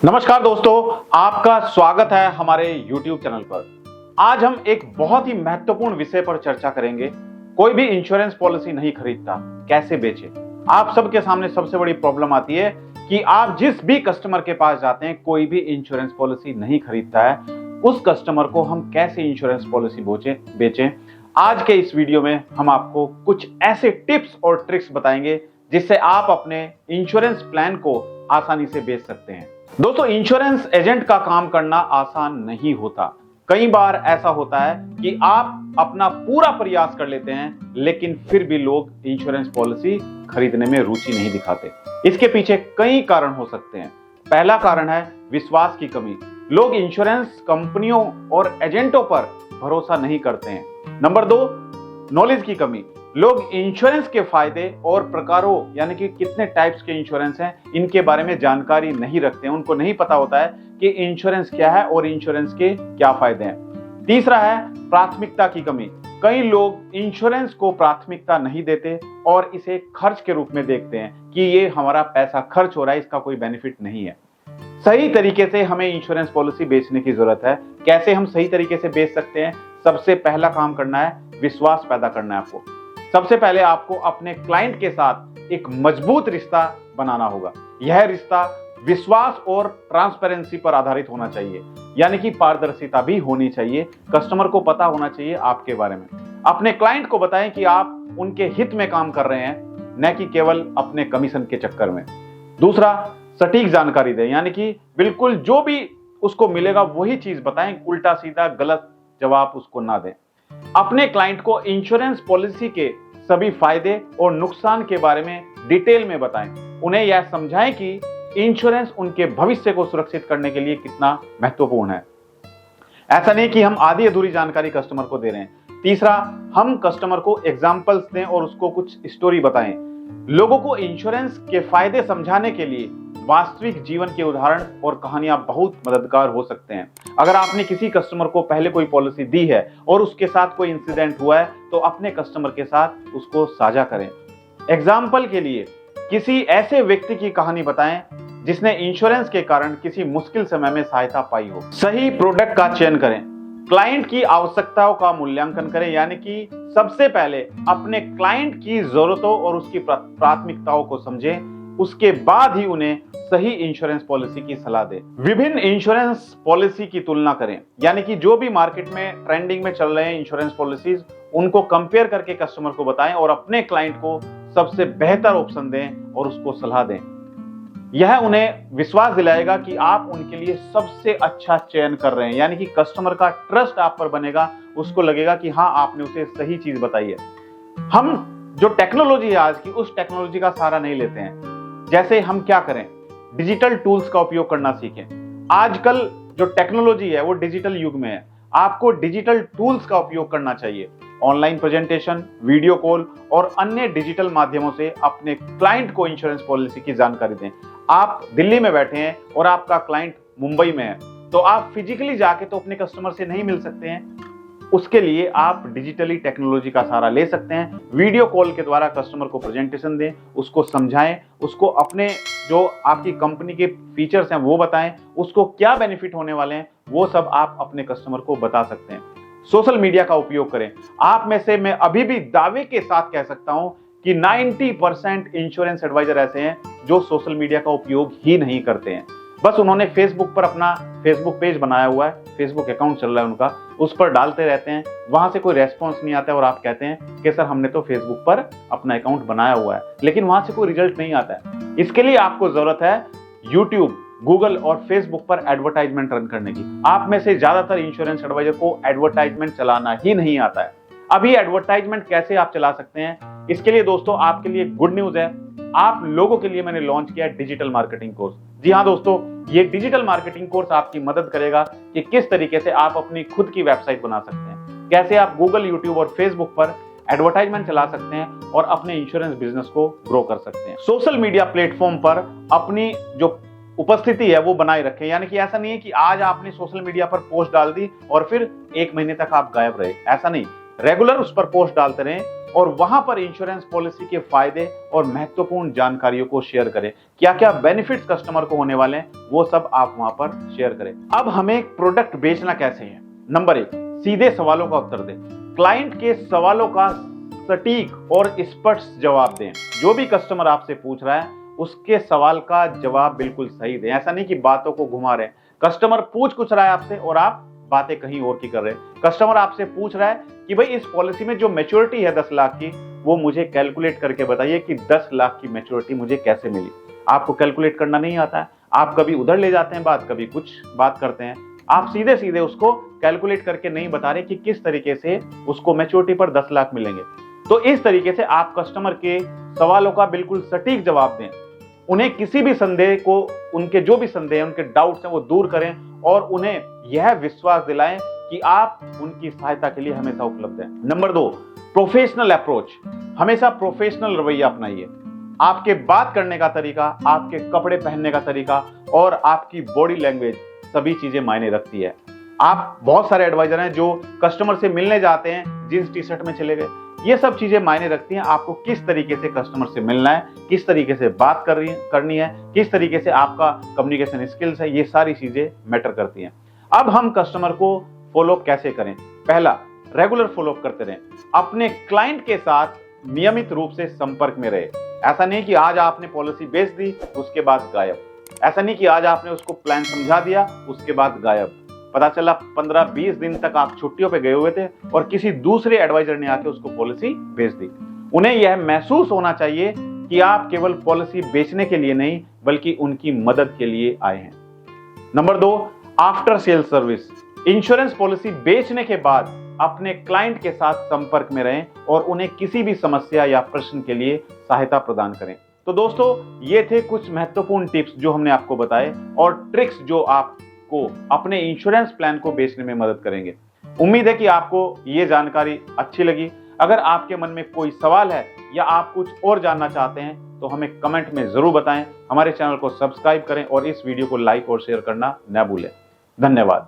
नमस्कार दोस्तों, आपका स्वागत है हमारे YouTube चैनल पर। आज हम एक बहुत ही महत्वपूर्ण विषय पर चर्चा करेंगे। कोई भी इंश्योरेंस पॉलिसी नहीं खरीदता, कैसे बेचे। आप सबके सामने सबसे बड़ी प्रॉब्लम आती है कि आप जिस भी कस्टमर के पास जाते हैं, कोई भी इंश्योरेंस पॉलिसी नहीं खरीदता है। उस कस्टमर को हम कैसे इंश्योरेंस पॉलिसी बेचें। आज के इस वीडियो में हम आपको कुछ ऐसे टिप्स और ट्रिक्स बताएंगे जिससे आप अपने इंश्योरेंस प्लान को आसानी से बेच सकते हैं। दोस्तों, इंश्योरेंस एजेंट का काम करना आसान नहीं होता। कई बार ऐसा होता है कि आप अपना पूरा प्रयास कर लेते हैं, लेकिन फिर भी लोग इंश्योरेंस पॉलिसी खरीदने में रुचि नहीं दिखाते। इसके पीछे कई कारण हो सकते हैं। पहला कारण है विश्वास की कमी। लोग इंश्योरेंस कंपनियों और एजेंटों पर भरोसा नहीं करते हैं। नंबर 2, नॉलेज की कमी। लोग इंश्योरेंस के फायदे और प्रकारों यानी कि कितने टाइप्स के इंश्योरेंस हैं, इनके बारे में जानकारी नहीं रखते हैं। उनको नहीं पता होता है कि इंश्योरेंस क्या है और इंश्योरेंस के क्या फायदे हैं। तीसरा है प्राथमिकता की कमी। कई लोग इंश्योरेंस को प्राथमिकता नहीं देते और इसे खर्च के रूप में देखते हैं कि ये हमारा पैसा खर्च हो रहा है, इसका कोई बेनिफिट नहीं है। सही तरीके से हमें इंश्योरेंस पॉलिसी बेचने की जरूरत है। कैसे हम सही तरीके से बेच सकते हैं? सबसे पहला काम करना है विश्वास पैदा करना है आपको। सबसे पहले आपको अपने क्लाइंट के साथ एक मजबूत रिश्ता बनाना होगा। यह रिश्ता विश्वास और ट्रांसपेरेंसी पर आधारित होना चाहिए, यानी कि पारदर्शिता भी होनी चाहिए। कस्टमर को पता होना चाहिए आपके बारे में। अपने क्लाइंट को बताएं कि आप उनके हित में काम कर रहे हैं, न कि केवल अपने कमीशन के चक्कर में। दूसरा, सटीक जानकारी दें, यानी कि बिल्कुल जो भी उसको मिलेगा वही चीज बताएं। उल्टा सीधा गलत जवाब उसको ना दें। अपने क्लाइंट को इंश्योरेंस पॉलिसी के सभी फायदे और नुकसान के बारे में डिटेल में बताएं। उन्हें यह समझाएं कि इंश्योरेंस उनके भविष्य को सुरक्षित करने के लिए कितना महत्वपूर्ण है। ऐसा नहीं कि हम आधी अधूरी जानकारी कस्टमर को दे रहे हैं। तीसरा, हम कस्टमर को एग्जाम्पल्स दें और उसको कुछ स्टोरी बताएं। लोगों को इंश्योरेंस के फायदे समझाने के लिए वास्तविक जीवन के उदाहरण और कहानियां बहुत मददगार हो सकते हैं। अगर आपने किसी कस्टमर को पहले कोई पॉलिसी दी है और उसके साथ कोई इंसिडेंट हुआ है, तो अपने कस्टमर के साथ उसको साझा करें। एग्जाम्पल के लिए किसी ऐसे व्यक्ति की कहानी बताएं जिसने इंश्योरेंस के कारण किसी मुश्किल समय में सहायता पाई हो। सही प्रोडक्ट का चयन करें। क्लाइंट की आवश्यकताओं का मूल्यांकन करें, यानी कि सबसे पहले अपने क्लाइंट की जरूरतों और उसकी प्राथमिकताओं को समझें। उसके बाद ही उन्हें सही इंश्योरेंस पॉलिसी की सलाह दें। विभिन्न इंश्योरेंस पॉलिसी की तुलना करें, यानी कि जो भी मार्केट में ट्रेंडिंग में चल रहे हैं इंश्योरेंस पॉलिसीज, उनको कंपेयर करके कस्टमर को बताएं और अपने क्लाइंट को सबसे बेहतर ऑप्शन दें और उसको सलाह दें। यह उन्हें विश्वास दिलाएगा कि आप उनके लिए सबसे अच्छा चयन कर रहे हैं, यानी कि कस्टमर का ट्रस्ट आप पर बनेगा। उसको लगेगा कि हाँ, आपने उसे सही चीज बताई है। हम जो टेक्नोलॉजी है आज की, उस टेक्नोलॉजी का सहारा नहीं लेते हैं। जैसे हम क्या करें, डिजिटल टूल्स का उपयोग करना सीखें। आजकल जो टेक्नोलॉजी है वो डिजिटल युग में है। आपको डिजिटल टूल्स का उपयोग करना चाहिए। ऑनलाइन प्रेजेंटेशन, वीडियो कॉल और अन्य डिजिटल माध्यमों से अपने क्लाइंट को इंश्योरेंस पॉलिसी की जानकारी दें। आप दिल्ली में बैठे हैं और आपका क्लाइंट मुंबई में है, तो आप फिजिकली जाके तो अपने कस्टमर से नहीं मिल सकते हैं। उसके लिए आप डिजिटली टेक्नोलॉजी का सहारा ले सकते हैं। वीडियो कॉल के द्वारा कस्टमर को प्रेजेंटेशन दें, उसको समझाएं, उसको अपने जो आपकी कंपनी के फीचर्स हैं वो बताएं, उसको क्या बेनिफिट होने वाले हैं वो सब आप अपने कस्टमर को बता सकते हैं। सोशल मीडिया का उपयोग करें। आप में से मैं अभी भी दावे के साथ कह सकता हूं कि 90% इंश्योरेंस एडवाइजर ऐसे हैं जो सोशल मीडिया का उपयोग ही नहीं करते हैं। बस उन्होंने फेसबुक पर अपना फेसबुक पेज बनाया हुआ है, फेसबुक अकाउंट चल रहा है उनका, उस पर डालते रहते हैं। वहां से कोई रेस्पॉन्स नहीं आता है और आप कहते हैं कि सर हमने तो फेसबुक पर अपना अकाउंट बनाया हुआ है, लेकिन वहां से कोई रिजल्ट नहीं आता है। इसके लिए आपको जरूरत है यूट्यूब, गूगल और फेसबुक पर एडवर्टाइजमेंट रन करने की। आप में से ज्यादातर इंश्योरेंस एडवाइजर को एडवर्टाइजमेंट चलाना ही नहीं आता है। अभी एडवर्टाइजमेंट कैसे आप चला सकते हैं, इसके लिए दोस्तों आपके लिए गुड न्यूज है। आप लोगों के लिए मैंने लॉन्च किया डिजिटल मार्केटिंग कोर्स। जी हाँ दोस्तों, ये डिजिटल मार्केटिंग कोर्स आपकी मदद करेगा कि किस तरीके से आप अपनी खुद की वेबसाइट बना सकते हैं, कैसे आप गूगल, यूट्यूब और फेसबुक पर एडवर्टाइजमेंट चला सकते हैं और अपने इंश्योरेंस बिजनेस को ग्रो कर सकते हैं। सोशल मीडिया प्लेटफॉर्म पर अपनी जो उपस्थिति है वो बनाए रखें, यानी कि ऐसा नहीं है कि आज आपने सोशल मीडिया पर पोस्ट डाल दी और फिर 1 महीने तक आप गायब रहे। ऐसा नहीं, रेगुलर उस पर पोस्ट डालते रहें। और वहां पर इंश्योरेंस पॉलिसी के फायदे और महत्वपूर्ण जानकारियों को शेयर करें। क्या क्या बेनिफिट्स कस्टमर को होने वाले हैं वो सब आप वहां पर शेयर करें। अब हमें प्रोडक्ट बेचना कैसे है। नंबर 1, सीधे सवालों का उत्तर दें। क्लाइंट के सवालों का सटीक और स्पष्ट जवाब दें। जो भी कस्टमर आपसे पूछ रहा है उसके सवाल का जवाब बिल्कुल सही दें। ऐसा नहीं कि बातों को घुमा रहे हैं। कस्टमर पूछ कुछ रहा है आपसे और आप बातें कहीं और की कर रहे हैं। कस्टमर आपसे पूछ रहा है कि भाई इस पॉलिसी में जो मैच्योरिटी है 10 लाख की, वो मुझे कैलकुलेट करके बताइए कि 10 लाख की मैच्योरिटी मुझे कैसे मिली। आपको कैलकुलेट करना नहीं आता है, आप कभी उधर ले जाते हैं बात, कभी कुछ बात करते हैं। आप सीधे सीधे उसको कैलकुलेट करके नहीं बता रहे कि किस तरीके से उसको मैच्योरिटी पर 10 लाख मिलेंगे। तो इस तरीके से आप कस्टमर के सवालों का बिल्कुल सटीक जवाब दें। उन्हें किसी भी संदेह को, उनके जो भी संदेह हैं, उनके डाउट्स हैं, वो दूर करें और उन्हें यह विश्वास दिलाएं कि आप उनकी सहायता के लिए हमेशा उपलब्ध हैं। Number 2, professional approach. हमेशा प्रोफेशनल रवैया अपनाइए। आपके बात करने का तरीका, आपके कपड़े पहनने का तरीका और आपकी बॉडी लैंग्वेज सभी चीजें मायने रखती है। आप बहुत सारे एडवाइजर हैं जो कस्टमर से मिलने जाते हैं जींस टी शर्ट में चले गए। ये सब चीजें मायने रखती हैं। आपको किस तरीके से कस्टमर से मिलना है, किस तरीके से बात करनी है, किस तरीके से आपका कम्युनिकेशन स्किल्स है, ये सारी चीजें मैटर करती हैं। अब हम कस्टमर को फॉलो कैसे करें। पहला, रेगुलर फॉलो करते रहें। अपने क्लाइंट के साथ नियमित रूप से संपर्क में रहे। ऐसा नहीं कि आज आपने पॉलिसी बेच दी उसके बाद गायब। ऐसा नहीं कि आज आपने उसको प्लान समझा दिया उसके बाद गायब। पता चला 15-20 दिन तक आप छुट्टियों पे गए हुए थे और किसी दूसरे एडवाइजर ने आके उसको पॉलिसी बेच दी। उन्हें यह महसूस होना चाहिए कि आप केवल पॉलिसी बेचने के लिए नहीं बल्कि उनकी मदद के लिए आए हैं। Number 2, after sale service. Insurance policy बेचने के बाद अपने क्लाइंट के साथ संपर्क में रहें और उन्हें किसी भी समस्या या प्रश्न के लिए सहायता प्रदान करें। तो दोस्तों, ये थे कुछ महत्वपूर्ण टिप्स जो हमने आपको बताए और ट्रिक्स जो आपको अपने इंश्योरेंस प्लान को बेचने में मदद करेंगे। उम्मीद है कि आपको ये जानकारी अच्छी लगी। अगर आपके मन में कोई सवाल है या आप कुछ और जानना चाहते हैं तो हमें कमेंट में जरूर बताएं। हमारे चैनल को सब्सक्राइब करें और इस वीडियो को लाइक और शेयर करना न भूलें। धन्यवाद।